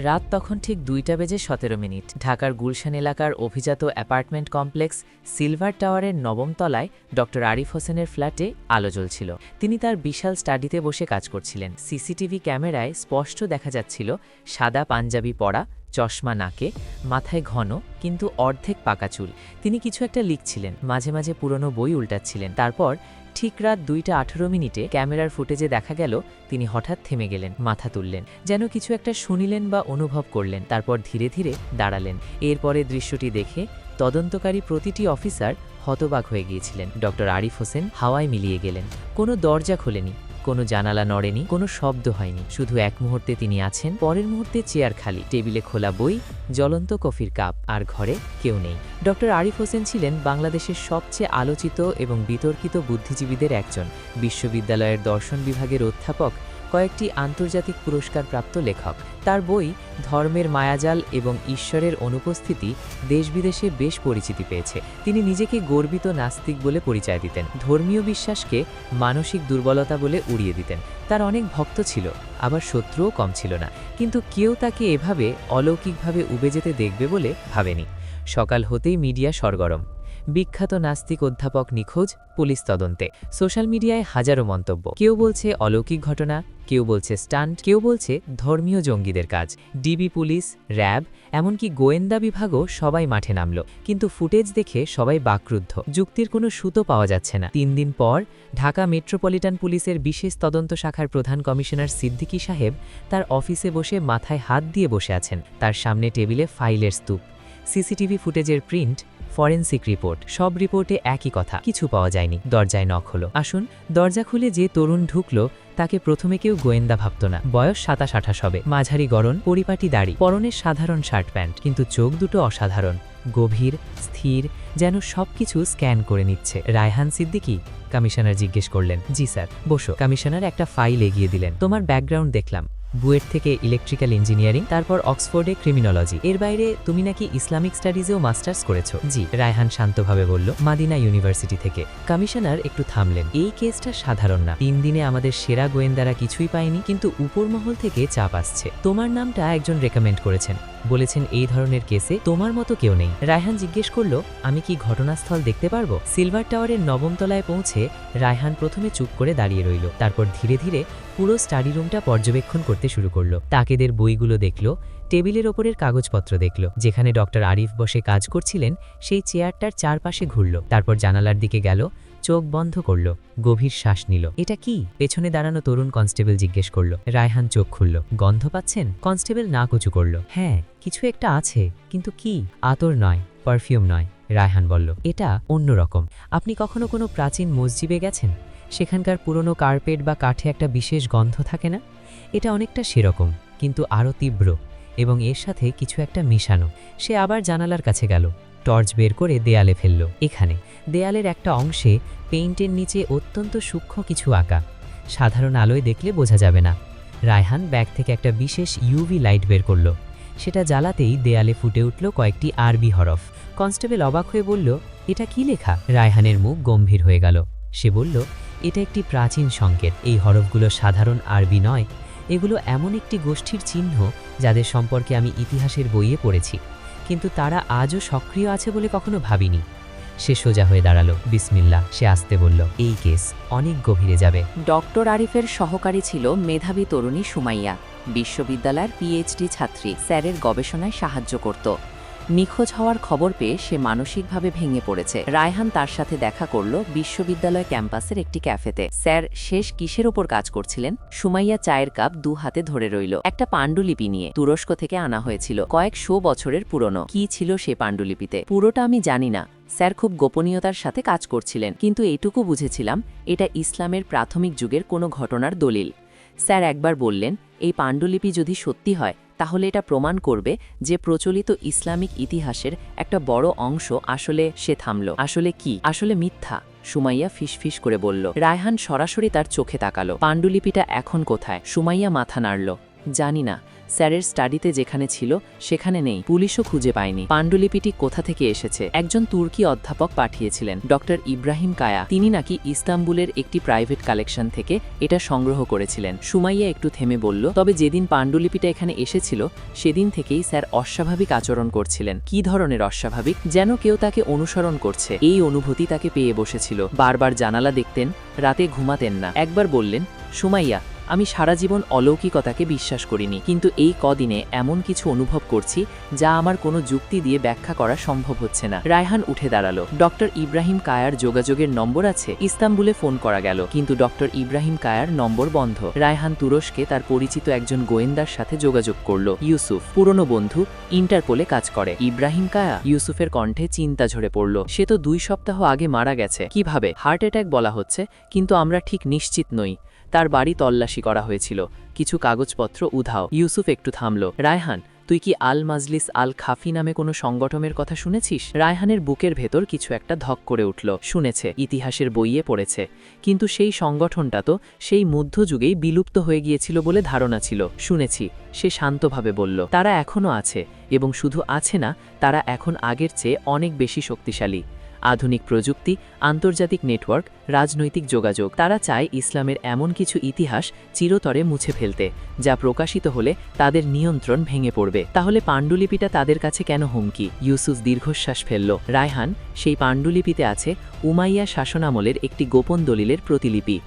রাত তখন ঠিক 2:17 ঢাকার গুলশান এলাকার অভিজাত অ্যাপার্টমেন্ট কমপ্লেক্স সিলভার টাওয়ারের 9ম তলায় ড আরিফ হোসেনের ফ্ল্যাটে আলো জ্বলছিল। তিনি তার বিশাল স্টাডিতে বসে কাজ করছিলেন। সিসিটিভি ক্যামেরায় স্পষ্ট দেখা যাচ্ছিল সাদা পাঞ্জাবি পরা, চশমা নাকে, মাথায় ঘন কিন্তু অর্ধেক পাকা চুল। তিনি কিছু একটা লিখছিলেন, মাঝে মাঝে পুরনো বই উল্টাচ্ছিলেন। তারপর ঠিক রাত 2:18 ক্যামেরার ফুটেজে দেখা গেল তিনি হঠাৎ থেমে গেলেন, মাথা তুললেন, যেন কিছু একটা শুনিলেন বা অনুভব করলেন। তারপর ধীরে ধীরে দাঁড়ালেন। এরপরে দৃশ্যটি দেখে তদন্তকারী প্রতিটি অফিসার হতবাক হয়ে গিয়েছিলেন। ড আরিফ হোসেন হাওয়ায় মিলিয়ে গেলেন। কোনো দরজা খোলেনি, কোনো জানালা নড়েনি, কোনো শব্দ হয়নি। শুধু এক মুহূর্তে তিনি আছেন, পরের মুহূর্তে চেয়ার খালি, টেবিলে খোলা বই, জ্বলন্ত কফির কাপ, আর ঘরে কেউ নেই। ড আরিফ হোসেন ছিলেন বাংলাদেশের সবচেয়ে আলোচিত এবং বিতর্কিত বুদ্ধিজীবীদের একজন। বিশ্ববিদ্যালয়ের দর্শন বিভাগের অধ্যাপক, কয়েকটি আন্তর্জাতিক পুরস্কারপ্রাপ্ত লেখক। তার বই ধর্মের মায়াজাল এবং ঈশ্বরের অনুপস্থিতি দেশবিদেশে বেশ পরিচিতি পেয়েছে। তিনি নিজেকে গর্বিত নাস্তিক বলে পরিচয় দিতেন। ধর্মীয় বিশ্বাসকে মানসিক দুর্বলতা বলে উড়িয়ে দিতেন। তার অনেক ভক্ত ছিল, আবার শত্রুও কম ছিল না। কিন্তু কেউ তাকে এভাবে অলৌকিকভাবে উবে যেতে দেখবে বলে ভাবেনি। সকাল হতেই মিডিয়া সরগরম। বিখ্যাত নাস্তিক অধ্যাপক নিখোঁজ, পুলিশ তদন্তে। সোশ্যাল মিডিয়ায় হাজারো মন্তব্য। কেউ বলছে অলৌকিক ঘটনা, কেউ বলছে স্টান্ট, কেউ বলছে ধর্মীয় জঙ্গিদের কাজ। ডিবি, পুলিশ, র্যাব, এমনকি গোয়েন্দা বিভাগও সবাই মাঠে নামল। কিন্তু ফুটেজ দেখে সবাই বাকরুদ্ধ। যুক্তির কোনো সুতো পাওয়া যাচ্ছে না। 3 দিন পর ঢাকা মেট্রোপলিটন পুলিশের বিশেষ তদন্ত শাখার প্রধান কমিশনার সিদ্দিকী সাহেব তার অফিসে বসে মাথায় হাত দিয়ে বসে আছেন। তার সামনে টেবিলে ফাইলের স্তূপ, সিসিটিভি ফুটেজের প্রিন্ট, ফরেন্সিক রিপোর্ট। সব রিপোর্টে একই কথা, কিছু পাওয়া যায়নি। দরজায় নক হলো। আসুন। দরজা খুলে যে তরুণ ঢুকলো তাকে প্রথমে কেউ গোয়েন্দা ভাবত না। বয়স 27-28 হবে, মাঝারি গড়ন, পরিপাটি দাড়ি, পরনের সাধারণ শার্ট প্যান্ট, কিন্তু চোখ দুটো অসাধারণ, গভীর, স্থির, যেন সবকিছু স্ক্যান করে নিচ্ছে। রায়হান সিদ্দিকী? কমিশনার জিজ্ঞেস করলেন। জি স্যার। বসো। কমিশনার একটা ফাইল এগিয়ে দিলেন। তোমার ব্যাকগ্রাউন্ড দেখলাম, বুয়েট থেকে ইলেকট্রিক্যাল ইঞ্জিনিয়ারিং, তারপর অক্সফোর্ডে ক্রিমিনোলজি। এর বাইরে তুমি নাকি ইসলামিক স্টাডিজেও মাস্টার্স করেছো? জি। রায়হান শান্তভাবে বলল, মাদিনা ইউনিভার্সিটি থেকে। কমিশনার একটু থামলেন। এই কেসটা সাধারণ না। 3 দিনে আমাদের সেরা গোয়েন্দারা কিছুই পায়নি, কিন্তু উপরমহল থেকে চাপ আসছে। তোমার নামটা একজন রেকমেন্ড করেছেন, বলেছেন এই ধরনের কেসে তোমার মতো কেউ নেই। রায়হান জিজ্ঞেস করল, আমি কি ঘটনাস্থল দেখতে পারবো? সিলভার টাওয়ারের 9ম তলায় পৌঁছে রায়হান প্রথমে চুপ করে দাঁড়িয়ে রইল। তারপর ধীরে ধীরে পুরো স্টাডি রুমটা পর্যবেক্ষণ করতে শুরু করল। তাকেদের বইগুলো দেখল, টেবিলের ওপরের কাগজপত্র দেখল। যেখানে ড আরিফ বসে কাজ করছিলেন সেই চেয়ারটার চারপাশে ঘুরল। তারপর জানালার দিকে গেল, চোখ বন্ধ করল, গভীর শ্বাস নিল। এটা কি? পেছনে দাঁড়ানো তরুণ কনস্টেবল জিজ্ঞেস করল। রায়হান চোখ খুলল। গন্ধ পাচ্ছেন? কনস্টেবল না কুচু করল। হ্যাঁ, কিছু একটা আছে, কিন্তু কি? আতর নয়, পারফিউম নয়, রায়হান বলল। এটা অন্যরকম। আপনি কখনো কোনো প্রাচীন মসজিদে গেছেন? সেখানকার পুরনো কার্পেট বা কাঠে একটা বিশেষ গন্ধ থাকে না? এটা অনেকটা সেরকম, কিন্তু আরও তীব্র, এবং এর সাথে কিছু একটা মিশানো। সে আবার জানালার কাছে গেল, টর্চ বের করে দেয়ালে ফেলল। এখানে দেয়ালের একটা অংশে পেইন্টের নিচে অত্যন্ত সূক্ষ্ম কিছু আঁকা। সাধারণ আলোয় দেখলে বোঝা যাবে না। রায়হান ব্যাগ থেকে একটা বিশেষ ইউভি লাইট বের করল। সেটা জ্বালাতেই দেয়ালে ফুটে উঠল কয়েকটি আরবি হরফ। কনস্টেবল অবাক হয়ে বলল, এটা কি লেখা? রায়হানের মুখ গম্ভীর হয়ে গেল। সে বলল, এটা একটি প্রাচীন সংকেত। এই হরফগুলো সাধারণ আরবি নয়, এগুলো এমন একটি গোষ্ঠীর চিহ্ন যাদের সম্পর্কে আমি ইতিহাসের বইয়ে পড়েছি, কিন্তু তারা আজও সক্রিয় আছে বলে কখনো ভাবিনি। সে সোজা হয়ে দাঁড়ালো। বিসমিল্লাহ, সে আস্তে বলল, এই কেস অনেক গভীরে যাবে। ড আরিফের সহকারী ছিল মেধাবী তরুণী সুমাইয়া। বিশ্ববিদ্যালয়ের পিএইচডি ছাত্রী, স্যারের গবেষণায় সাহায্য করত। নিখোঁজ হওয়ার খবর পেয়ে সে মানসিকভাবে ভেঙে পড়েছে। রায়হান তার সাথে দেখা করল বিশ্ববিদ্যালয় ক্যাম্পাসের একটি ক্যাফেতে। স্যার শেষ কিসের ওপর কাজ করছিলেন? সুমাইয়া চায়ের কাপ 2 হাতে ধরে রইল। একটা পাণ্ডুলিপি নিয়ে, তুরস্ক থেকে আনা হয়েছিল, কয়েকশো বছরের পুরনো। কি ছিল সে পাণ্ডুলিপিতে? পুরোটা আমি জানি না। স্যার খুব গোপনীয়তার সাথে কাজ করছিলেন, কিন্তু এটুকু বুঝেছিলাম এটা ইসলামের প্রাথমিক যুগের কোনো ঘটনার দলিল। স্যার একবার বললেন, এই পাণ্ডুলিপি যদি সত্যি হয় তাহলে এটা প্রমাণ করবে যে প্রচলিত ইসলামিক ইতিহাসের একটা বড় অংশ আসলে। সে থামল। আসলে কি? আসলে মিথ্যা, সুমাইয়া ফিসফিস করে বলল। রায়হান সরাসরি তার চোখে তাকালো। পাণ্ডুলিপিটা এখন কোথায়? সুমাইয়া মাথা নাড়ল। জানি না স্যারের স্টাডিতে যেখানে ছিল সেখানে নেই, পুলিশও খুঁজে পায়নি। পাণ্ডুলিপিটি কোথা থেকে এসেছে? একজন তুর্কি অধ্যাপক পাঠিয়েছিলেন, ডক্টর ইব্রাহিম কায়া। তিনি নাকি ইস্তাম্বুলের একটি প্রাইভেট কালেকশন থেকে এটা সংগ্রহ করেছিলেন। সুমাইয়া একটু থেমে বলল, তবে যেদিন পাণ্ডুলিপিটা এখানে এসেছিল সেদিন থেকেই স্যার অস্বাভাবিক আচরণ করছিলেন। কি ধরনের অস্বাভাবিক? যেন কেউ তাকে অনুসরণ করছে। এই অনুভূতি তাকে পেয়ে বসেছিল। বারবার জানালা দেখতেন, রাতে ঘুমাতেন না। একবার বললেন, সুমাইয়া, আমি সারা জীবন অলৌকিকতাকে বিশ্বাস করিনি, কিন্তু এই কদিনে এমন কিছু অনুভব করছি যা আমার কোনো যুক্তি দিয়ে ব্যাখ্যা করা সম্ভব হচ্ছে না। রায়হান উঠে দাঁড়ালো। ডক্টর ইব্রাহিম কায়ার যোগাযোগের নম্বর আছে? ইস্তাম্বুলে ফোন করা গেল, কিন্তু ডক্টর ইব্রাহিম কায়ার নম্বর বন্ধ। রায়হান তুরস্কে তার পরিচিত একজন গোয়েন্দার সাথে যোগাযোগ করল, ইউসুফ, পুরনো বন্ধু, ইন্টারপোলে কাজ করে। ইব্রাহিম কায়া? ইউসুফের কণ্ঠে চিন্তা ঝরে পড়ল। সে তো 2 সপ্তাহ আগে মারা গেছে। কিভাবে? হার্ট অ্যাটাক বলা হচ্ছে, কিন্তু আমরা ঠিক নিশ্চিত নই। তার বাড়ি তল্লাশি করা হয়েছিল, কিছু কাগজপত্র উধাও। ইউসুফ একটু থামল। রায়হান, তুই কি আল মাজলিস আল খাফি নামে কোনো সংগঠনের কথা শুনেছিস? রায়হানের বুকের ভেতর কিছু একটা ধক করে উঠল। শুনেছে, ইতিহাসের বইয়ে পড়েছে, কিন্তু সেই সংগঠনটা তো সেই মধ্যযুগেই বিলুপ্ত হয়ে গিয়েছিল বলে ধারণা ছিল। শুনেছি, সে শান্তভাবে বলল। তারা এখনও আছে, এবং শুধু আছে না, তারা এখন আগের চেয়ে অনেক বেশি শক্তিশালী। আধুনিক প্রযুক্তি, আন্তর্জাতিক নেটওয়ার্ক, রাজনৈতিক যোগাযোগ। তারা চায় ইসলামের এমন কিছু ইতিহাস চিরতরে মুছে ফেলতে, যা প্রকাশিত হলে তাদের নিয়ন্ত্রণ ভেঙে পড়বে। তাহলে পাণ্ডুলিপিটা তাদের কাছে কেন হুমকি? ইউসুফ দীর্ঘশ্বাস ফেলল। রায়হান, সেই পাণ্ডুলিপিতে আছে উমাইয়া শাসনামলের একটি গোপন দলিলের প্রতিলিপি,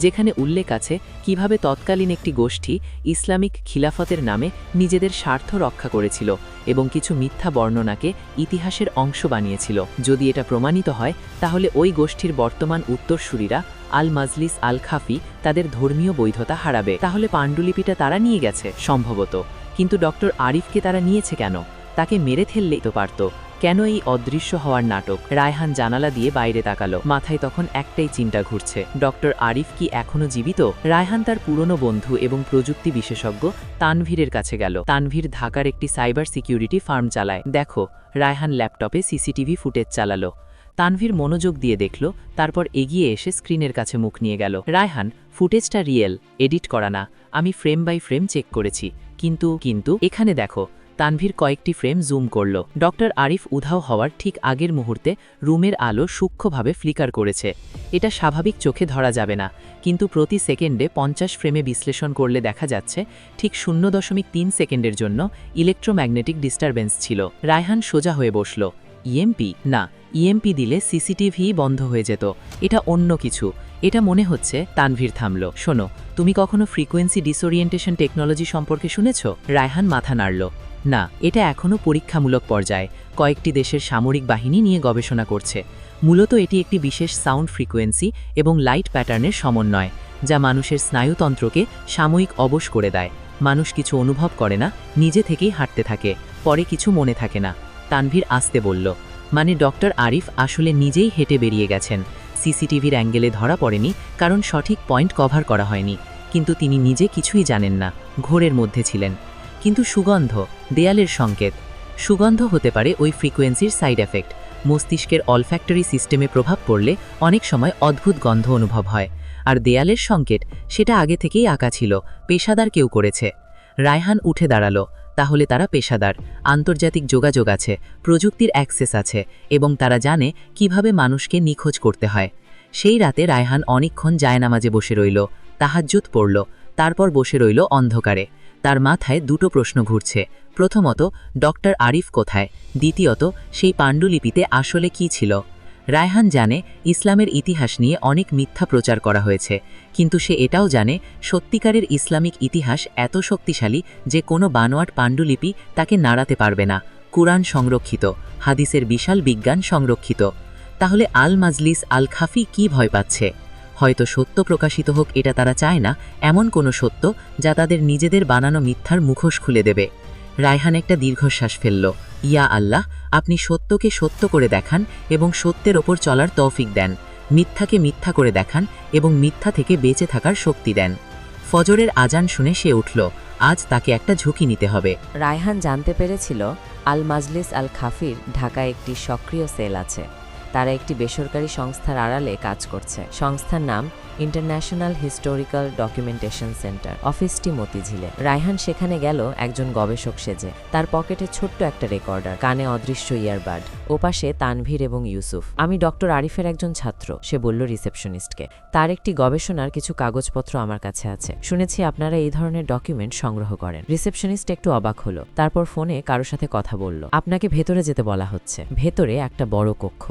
যেখানে উল্লেখ আছে কিভাবে তৎকালীন একটি গোষ্ঠী ইসলামিক খিলাফতের নামে নিজেদের স্বার্থ রক্ষা করেছিল এবং কিছু মিথ্যা বর্ণনাকে ইতিহাসের অংশ বানিয়েছিল। যদি এটা প্রমাণিত হয়, তাহলে ওই গোষ্ঠীর বর্তমান উত্তরসূরিরা আল মাজলিস আল খাফি তাদের ধর্মীয় বৈধতা হারাবে। তাহলে পাণ্ডুলিপিটা তারা নিয়ে গেছে সম্ভবত, কিন্তু ডক্টর আরিফকে তারা নিয়েছে কেন? তাকে মেরে ফেললেই তো পারত। কেন এই অদৃশ্য হওয়ার নাটক? রায়হান জানালা দিয়ে বাইরে তাকালো। মাথায় তখন একটাই চিন্তা ঘুরছে, ডক্টর আরিফ কি এখনো জীবিত? রায়হান তার পুরনো বন্ধু এবং প্রযুক্তি বিশেষজ্ঞ তানভীরের কাছে গেল। তানভীর ঢাকার একটি সাইবার সিকিউরিটি ফার্ম চালায়। দেখো, রায়হান ল্যাপটপে সিসিটিভি ফুটেজ চালালো। তানভীর মনোযোগ দিয়ে দেখল, তারপর এগিয়ে এসে স্ক্রিনের কাছে মুখ নিয়ে গেল। রায়হান, ফুটেজটা রিয়েল, এডিট করা না। আমি ফ্রেম বাই ফ্রেম চেক করেছি। কিন্তু এখানে দেখো। তানভীর কয়েকটি ফ্রেম জুম করল। ডক্টর আরিফ উধাও হওয়ার ঠিক আগের মুহূর্তে রুমের আলো সূক্ষ্মভাবে ফ্লিকার করেছে। এটা স্বাভাবিক চোখে ধরা যাবে না, কিন্তু প্রতি সেকেন্ডে 50 ফ্রেমে বিশ্লেষণ করলে দেখা যাচ্ছে ঠিক 0.3 সেকেন্ডের জন্য ইলেকট্রোম্যাগনেটিক ডিস্টারবেন্স ছিল। রায়হান সোজা হয়ে বসল। ইএমপি? না, ইএমপি দিলে সিসিটিভি বন্ধ হয়ে যেত। এটা অন্য কিছু। এটা মনে হচ্ছে। তানভীর থামল। শোনো, তুমি কখনো ফ্রিকোয়েন্সি ডিসওরিয়েন্টেশন টেকনোলজি সম্পর্কে শুনেছ? রায়হান মাথা নাড়ল। না, এটা এখনও পরীক্ষামূলক পর্যায়ে। কয়েকটি দেশের সামরিক বাহিনী নিয়ে গবেষণা করছে। মূলত এটি একটি বিশেষ সাউন্ড ফ্রিকোয়েন্সি এবং লাইট প্যাটার্নের সমন্বয়, যা মানুষের স্নায়ুতন্ত্রকে সাময়িক অবশ করে দেয়। মানুষ কিছু অনুভব করে না, নিজে থেকেই হাঁটতে থাকে, পরে কিছু মনে থাকে না। তানভীর আস্তে বলল, মানে ডক্টর আরিফ আসলে নিজেই হেঁটে বেরিয়ে গেছেন। সিসিটিভির অ্যাঙ্গেলে ধরা পড়েনি, কারণ সঠিক পয়েন্ট কভার করা হয়নি। কিন্তু তিনি নিজে কিছুই জানেন না, ঘোরের মধ্যে ছিলেন। কিন্তু সুগন্ধ, দেয়ালের সংকেত। সুগন্ধ হতে পারে ওই ফ্রিকোয়েন্সির সাইড এফেক্ট। মস্তিষ্কের অলফ্যাক্টরি সিস্টেমে প্রভাব পড়লে অনেক সময় অদ্ভুত গন্ধ অনুভব হয়। আর দেয়ালের সংকেত, সেটা আগে থেকেই আঁকা ছিল, পেশাদার কেউ করেছে। রায়হান উঠে দাঁড়ালো। তাহলে তারা পেশাদার, আন্তর্জাতিক যোগাযোগ আছে, প্রযুক্তির অ্যাক্সেস আছে, এবং তারা জানে কিভাবে মানুষকে নিখোঁজ করতে হয়। সেই রাতে রায়হান অনেকক্ষণ জায়নামাজে বসে রইল, তাহাজ্জুদ পড়ল, তারপর বসে রইল অন্ধকারে। তার মাথায় 2টো প্রশ্ন ঘুরছে। প্রথমত, ডক্টর আরিফ কোথায়? দ্বিতীয়ত, সেই পাণ্ডুলিপিতে আসলে কি ছিল? রায়হান জানে ইসলামের ইতিহাস নিয়ে অনেক মিথ্যা প্রচার করা হয়েছে, কিন্তু সে এটাও জানে সত্যিকারের ইসলামিক ইতিহাস এত শক্তিশালী যে কোনো বানোয়াট পাণ্ডুলিপি তাকে নাড়াতে পারবে না। কুরআন সংরক্ষিত, হাদিসের বিশাল বিজ্ঞান সংরক্ষিত। তাহলে আল মাজলিস আল খাফি কি ভয় পাচ্ছে? হয়তো সত্য প্রকাশিত হোক, এটা তারা চায় না, এমন কোনো সত্য যা তাদের নিজেদের বানানো মিথ্যার মুখোশ খুলে দেবে। রায়হান একটা দীর্ঘশ্বাস ফেলল। ইয়া আল্লাহ, আপনি সত্যকে সত্য করে দেখান এবং সত্যের ওপর চলার তৌফিক দেন। মিথ্যাকে মিথ্যা করে দেখান এবং মিথ্যা থেকে বেঁচে থাকার শক্তি দেন। ফজরের আজান শুনে সে উঠল। আজ তাকে একটা ঝুঁকি নিতে হবে। রায়হান জানতে পেরেছিল আল মাজলিস আল খাফির ঢাকায় একটি সক্রিয় সেল আছে। তারা একটি বেসরকারি সংস্থার আড়ালে কাজ করছে। সংস্থার নাম ইন্টারন্যাশনাল হিস্টোরিক্যাল ডকুমেন্টেশন সেন্টার। অফিসটি মতিঝিলে। রায়হান সেখানে গেল একজন গবেষক সেজে। তার পকেটে ছোট্ট একটা রেকর্ডার, কানে অদৃশ্য ইয়ারবাড। ওপাশে তানভীর এবং ইউসুফ। আমি ডক্টর আরিফের একজন ছাত্র, সে বলল রিসেপশনিস্টকে। তার একটি গবেষণার কিছু কাগজপত্র আমার কাছে আছে। শুনেছি আপনারা এই ধরনের ডকুমেন্ট সংগ্রহ করেন। রিসেপশনিস্ট একটু অবাক হলো, তারপর ফোনে কারো সাথে কথা বলল। আপনাকে ভেতরে যেতে বলা হচ্ছে। ভেতরে একটা বড় কক্ষ।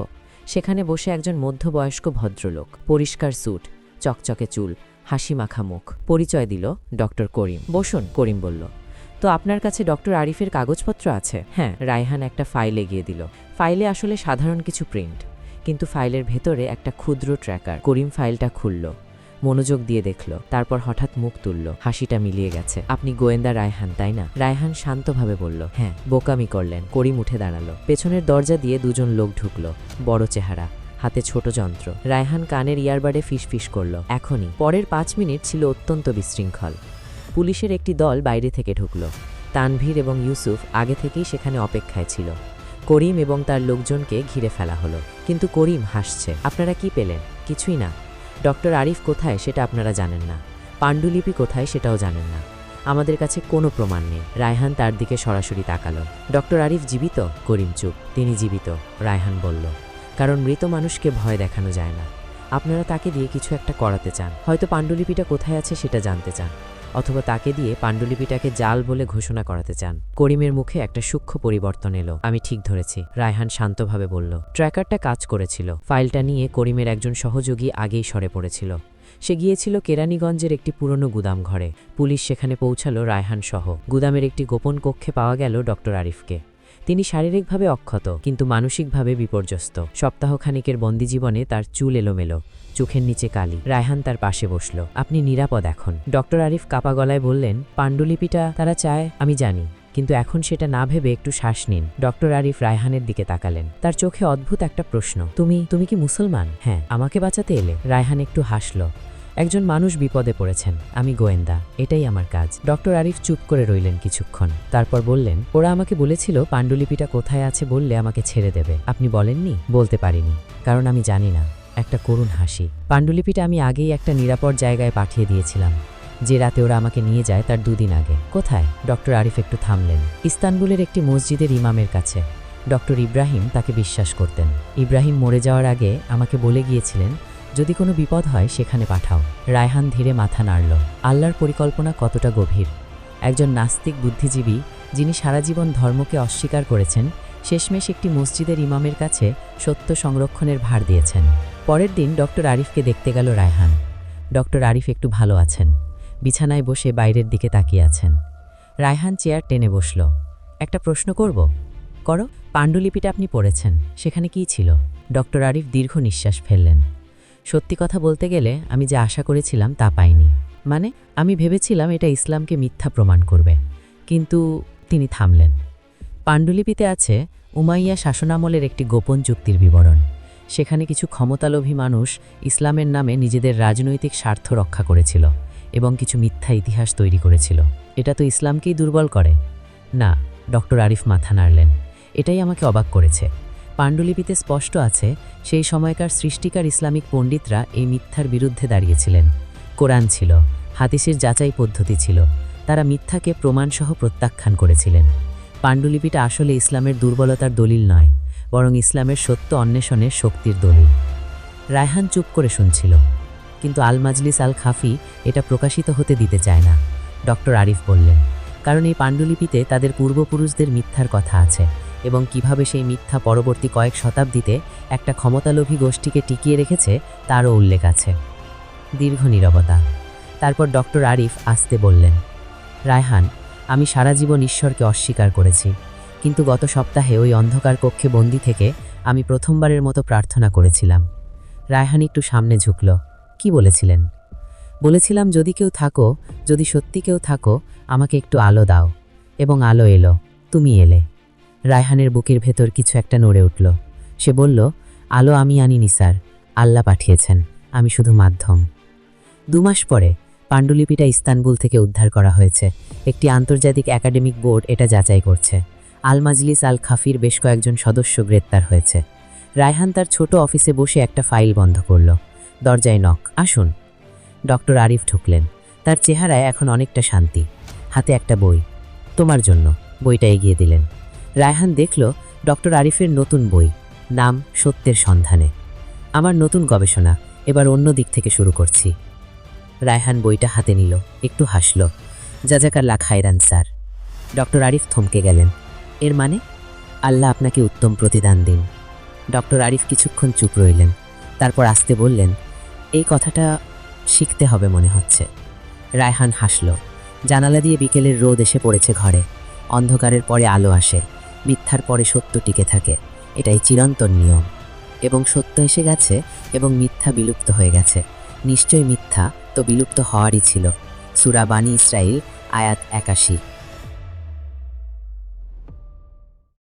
সেখানে বসে একজন মধ্যবয়স্ক ভদ্রলোক, পরিষ্কার স্যুট, চকচকে চুল, হাসি মাখা মুখ। পরিচয় দিল ডক্টর করিম। বসুন, করিম বলল। তো আপনার কাছে ডক্টর আরিফের কাগজপত্র আছে? হ্যাঁ। রায়হান একটা ফাইল এগিয়ে দিল। ফাইলে আসলে সাধারণ কিছু প্রিন্ট, কিন্তু ফাইলের ভেতরে একটা ক্ষুদ্র ট্র্যাকার। করিম ফাইলটা খুলল, মনোযোগ দিয়ে দেখল, তারপর হঠাৎ মুখ তুলল। হাসিটা মিলিয়ে গেছে। আপনি গোয়েন্দা রায়হান, তাই না? রায়হান শান্তভাবে বলল, হ্যাঁ। বোকামি করলেন। করিম উঠে দাঁড়ালো। পেছনের দরজা দিয়ে দুজন লোক ঢুকল, বড় চেহারা, হাতে ছোট যন্ত্র। রায়হান কানের ইয়ারবাডে ফিসফিস করল, এখনই। পরের 5 মিনিট ছিল অত্যন্ত বিশৃঙ্খল। পুলিশের একটি দল বাইরে থেকে ঢুকল। তানভীর এবং ইউসুফ আগে থেকেই সেখানে অপেক্ষায় ছিল। করিম এবং তার লোকজনকে ঘিরে ফেলা হলো। কিন্তু করিম হাসছে। আপনারা কি পেলেন? কিছুই না। ডক্টর আরিফ কোথায় সেটা আপনারা জানেন না। পাণ্ডুলিপি কোথায় সেটাও জানেন না। আমাদের কাছে কোনো প্রমাণ নেই। রায়হান তার দিকে সরাসরি তাকালো। ডক্টর আরিফ জীবিত? করিম চুপ। তিনি জীবিত, রায়হান বলল। কারণ মৃত মানুষকে ভয় দেখানো যায় না। আপনারা তাকে দিয়ে কিছু একটা করাতে চান। হয়তো পাণ্ডুলিপিটা কোথায় আছে সেটা জানতে চান, অথবা তাকে দিয়ে পাণ্ডুলিপিটাকে জাল বলে ঘোষণা করাতে চান। করিমের মুখে একটা সূক্ষ্ম পরিবর্তন এলো। আমি ঠিক ধরেছি, রায়হান শান্তভাবে বলল। ট্র্যাকারটা কাজ করেছিল। ফাইলটা নিয়ে করিমের একজন সহযোগী আগেই সরে পড়েছিল। সে গিয়েছিল কেরানীগঞ্জের একটি পুরনো গুদাম ঘরে। পুলিশ সেখানে পৌঁছালো রায়হান সহ। গুদামের একটি গোপন কক্ষে পাওয়া গেল ডক্টর আরিফকে। তিনি শারীরিকভাবে অক্ষত, কিন্তু মানসিকভাবে বিপর্যস্ত। সপ্তাহখানিকের বন্দিজীবনে তার চুল এলোমেলো, চোখের নিচে কালি। রায়হান তার পাশে বসল। আপনি নিরাপদ এখন। ডক্টর আরিফ কাপা গলায় বললেন, পাণ্ডুলিপিটা তারা চায়, আমি জানি, কিন্তু এখন সেটা না ভেবে একটু শ্বাস নিন। ডক্টর আরিফ রায়হানের দিকে তাকালেন। তার চোখে অদ্ভুত একটা প্রশ্ন। তুমি কি মুসলমান? হ্যাঁ। আমাকে বাঁচাতে এলে? রায়হান একটু হাসল। একজন মানুষ বিপদে পড়েছেন, আমি গোয়েন্দা, এটাই আমার কাজ। ডক্টর আরিফ চুপ করে রইলেন কিছুক্ষণ, তারপর বললেন, ওরা আমাকে বলেছিল পাণ্ডুলিপিটা কোথায় আছে বললে আমাকে ছেড়ে দেবে। আপনি বলেননি? বলতে পারিনি, কারণ আমি জানি না। একটা করুণ হাসি। পাণ্ডুলিপিটা আমি আগেই একটা নিরাপদ জায়গায় পাঠিয়ে দিয়েছিলাম। যে রাতে ওরা আমাকে নিয়ে যায় তার 2 দিন আগে। কোথায়? ডক্টর আরিফ একটু থামলেন। ইস্তানবুলের একটি মসজিদের ইমামের কাছে। ডক্টর ইব্রাহিম তাকে বিশ্বাস করতেন। ইব্রাহিম মরে যাওয়ার আগে আমাকে বলে গিয়েছিলেন, যদি কোনো বিপদ হয় সেখানে পাঠাও। রায়হান ধীরে মাথা নাড়ল। আল্লাহর পরিকল্পনা কতটা গভীর। একজন নাস্তিক বুদ্ধিজীবী, যিনি সারা জীবন ধর্মকে অস্বীকার করেছেন, শেষমেশ একটি মসজিদের ইমামের কাছে সত্য সংরক্ষণের ভার দিয়েছেন। পরের দিন ডক্টর আরিফকে দেখতে গেল রায়হান। ডক্টর আরিফ একটু ভালো আছেন, বিছানায় বসে বাইরের দিকে তাকিয়ে আছেন। রায়হান চেয়ার টেনে বসল। একটা প্রশ্ন করব? করো। পাণ্ডুলিপিটা আপনি পড়েছেন, সেখানে কি ছিল? ডক্টর আরিফ দীর্ঘ নিঃশ্বাস ফেললেন। সত্যি কথা বলতে গেলে আমি যে আশা করেছিলাম তা পাইনি। মানে, আমি ভেবেছিলাম এটা ইসলামকে মিথ্যা প্রমাণ করবে। কিন্তু তিনি থামলেন। পাণ্ডুলিপিতে আছে উমাইয়া শাসনামলের একটি গোপন চুক্তির বিবরণ। সেখানে কিছু ক্ষমতালোভী মানুষ ইসলামের নামে নিজেদের রাজনৈতিক স্বার্থ রক্ষা করেছিল এবং কিছু মিথ্যা ইতিহাস তৈরি করেছিল। এটা তো ইসলামকেই দুর্বল করে। না, ডক্টর আরিফ মাথা নাড়লেন। এটাই আমাকে অবাক করেছে। পাণ্ডুলিপিতে স্পষ্ট আছে, সেই সময়কার সৃষ্টিকার ইসলামিক পণ্ডিতরা এই মিথ্যার বিরুদ্ধে দাঁড়িয়েছিলেন। কোরআন ছিল, হাদিসের যাচাই পদ্ধতি ছিল। তারা মিথ্যাকে প্রমাণসহ প্রত্যাখ্যান করেছিলেন। পাণ্ডুলিপিটা আসলে ইসলামের দুর্বলতার দলিল নয়, বরং ইসলামের সত্য অন্বেষণের শক্তির দলিল। রায়হান চুপ করে শুনছিল, কিন্তু আল মাজলিস আল খাফি এটা প্রকাশিত হতে দিতে চায় না। ডক্টর আরিফ বললেন, কারণ এই পাণ্ডুলিপিতে তাদের পূর্বপুরুষদের মিথ্যার কথা আছে এবং কিভাবে সেই মিথ্যা পরবর্তী কয়েক শতাব্দীতে একটা ক্ষমতালোভী গোষ্ঠীকে টিকিয়ে রেখেছে তারও উল্লেখ আছে। দীর্ঘ নীরবতা। তারপর ডক্টর আরিফ আস্তে বললেন, রায়হান, আমি সারা জীবন ঈশ্বরকে অস্বীকার করেছি, কিন্তু গত সপ্তাহে ওই অন্ধকার কক্ষে বন্দি থেকে আমি প্রথমবারের মতো প্রার্থনা করেছিলাম। রায়হান একটু সামনে ঝুঁকল। কি বলেছিলেন? বলেছিলাম, যদি কেউ থাকো, যদি সত্যি কেউ থাকো, আমাকে একটু আলো দাও। এবং আলো এলো, তুমি এলে। রায়হানের বুকের ভেতর কিছু একটা নড়ে উঠল। সে বলল, আলো আমি আনিনি স্যার, আল্লাহ পাঠিয়েছেন, আমি শুধু মাধ্যম। 2 মাস পরে পাণ্ডুলিপিটা ইস্তানবুল থেকে উদ্ধার করা হয়েছে। একটি আন্তর্জাতিক একাডেমিক বোর্ড এটা যাচাই করছে। আল মাজলিস আল খাফির বেশ কয়েকজন সদস্য গ্রেপ্তার হয়েছে। রায়হান তার ছোট অফিসে বসে একটা ফাইল বন্ধ করল। দরজায় নক। আসুন। ডক্টর আরিফ ঢুকলেন। তার চেহারায় এখন অনেকটা শান্তি, হাতে একটা বই। তোমার জন্য। বইটা এগিয়ে দিলেন। রায়হান দেখল ডক্টর আরিফের নতুন বই, নাম সত্যের সন্ধানে। আমার নতুন গবেষণা, এবার অন্য দিক থেকে শুরু করছি। রায়হান বইটা হাতে নিল, একটু হাসল। জাজাকাল্লাহ খায়রান স্যার। ডক্টর আরিফ থমকে গেলেন। এর মানে? আল্লাহ আপনাকে উত্তম প্রতিদান দিন। ডক্টর আরিফ কিছুক্ষণ চুপ রইলেন, তারপর আস্তে বললেন, এই কথাটা শিখতে হবে মনে হচ্ছে। রায়হান হাসল। জানালা দিয়ে বিকেলের রোদ এসে পড়েছে ঘরে। অন্ধকারের পরে আলো আসে, মিথ্যার পরে সত্য টিকে থাকে, এটাই চিরন্তন নিয়ম। এবং সত্য এসে গেছে এবং মিথ্যা বিলুপ্ত হয়ে গেছে। নিশ্চয় মিথ্যা তো বিলুপ্ত হওয়ারই ছিল। সূরা বানী ইসরাঈল আয়াত ৮১।